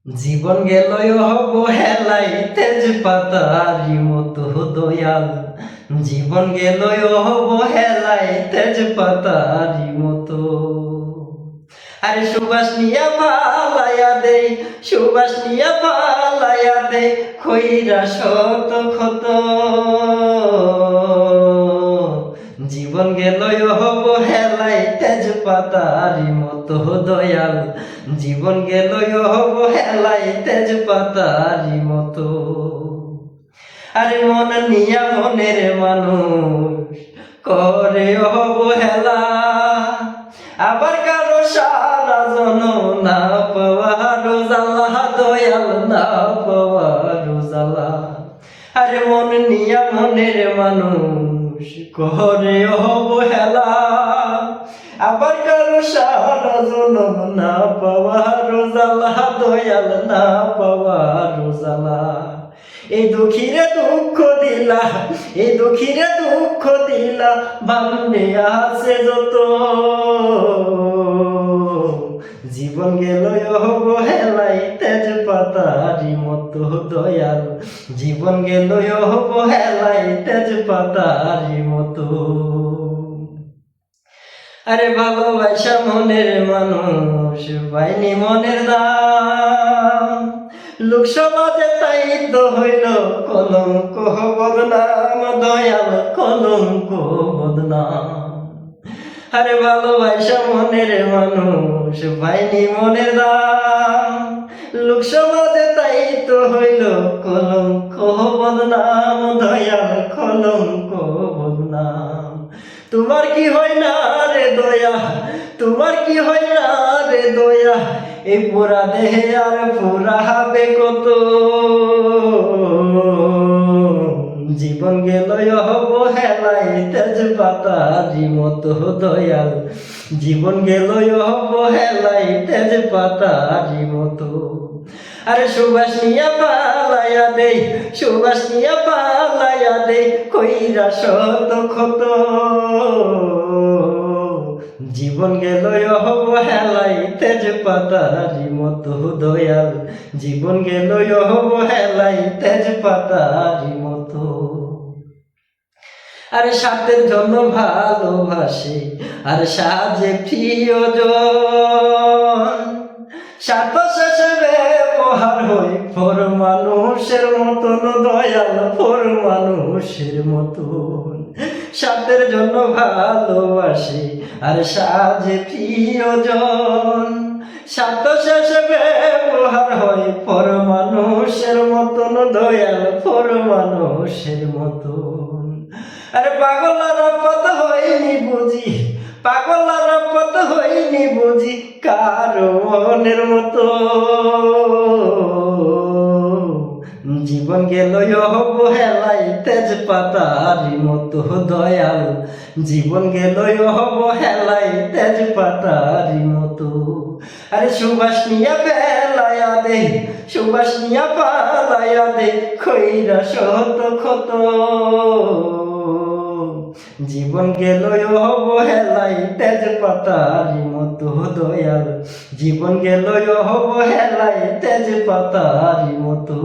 জীবন গেল অবহেলায় তেজ পাতারি মতো দয়াল। জীবন গেল অবহেলায় তেজ পাতারি মতো। আরে সুবাস নিয়া পালায়া দে, সুবাস নিয়া পালায়া দে, খইরা শত ক্ষত। জীবন গেল অবহেলায় তেজ পাতারি মতো দয়াল। জীবন গেল অবহেলায় তেজ পাতারি মতো। আরে মন নিয়া মনের মানুষ করে অবহেলা, আবার কারো সারা জন না পাওয়ার জ্বালা, দয়াল না পাওয়ার জ্বালা। আরে মন নিয়া মনের মানুষ করে অবহেলা, আবার কারো সারা জন না পাওয়ার জ্বালা, দয়াল না পাওয়ার জ্বালা। এই দুঃখীরে দুঃখ দিলা, এই দুঃখীরে দুঃখ দিলা, বান্ধে আছে যত। জীবন গেল অবহেলায় তেজ পাতারি মতো দয়াল। জীবন গেল অবহেলায় তেজ পাতারি মতো। আরে ভালোবাসা মনের মানুষ পাইনি মনের দাম, লোক সমাজে তাই তো হইল কলঙ্ক বদনাম, দয়াল কলঙ্ক বদনাম। আরে ভালোবাসা মনের মানুষ পাইনি মনের দাম, লোক সমাজে তাই তো হইল কলঙ্ক বদনাম, দয়াল কলঙ্ক বদনাম। তোমার কি হয় না রে দয়া, তোমার কি হয় না রে দয়া, এই পুরা দেহে আর পুরা হবে কত। জীবন গেল অবহেলায় তেজ পাতারি মতো দয়াল। জীবন গেল অবহেলায় তেজ পাতারি মতো। আরে সুবাস নিয়া পালায়া দে, সুবাস নিয়া পালায়া দে, কইরা শত ক্ষত। জীবন গেল অবহেলায় তেজ পাতারি মতো দয়াল। জীবন গেল অবহেলায় তেজ পাতারি মতো। আরে স্বার্থের জন্য ভালোবাসে আর সাজে প্রিয়জন, স্বার্থ শেষে ব্যবহার হই পর মানুষের মতন, দয়াল পর মানুষের মতন। স্বার্থের জন্য ভালোবাসে আর সাজে প্রিয়জন, স্বার্থ শেষে ব্যবহার হয় পর মানুষের মতন, দয়াল পর মানুষের মতন। আরে পাগলার পথ হয়নি বুঝি, পাগলার পথ হয়নি বুঝি কারো মনের মতো। জীবন গেল অবহেলায় তেজ পাতারি মতো দয়াল। জীবন গেল অবহেলায় তেজ পাতারি মতো। আরে সুবাস নিয়া পেলায়া দে, সুবাস নিয়া পালায়া দে, খইরা শত ক্ষত। জীবন গেল অবহেলায় তেজ পাতারি মতো দয়াল। জীবন গেল অবহেলায় তেজ পাতারি মতো।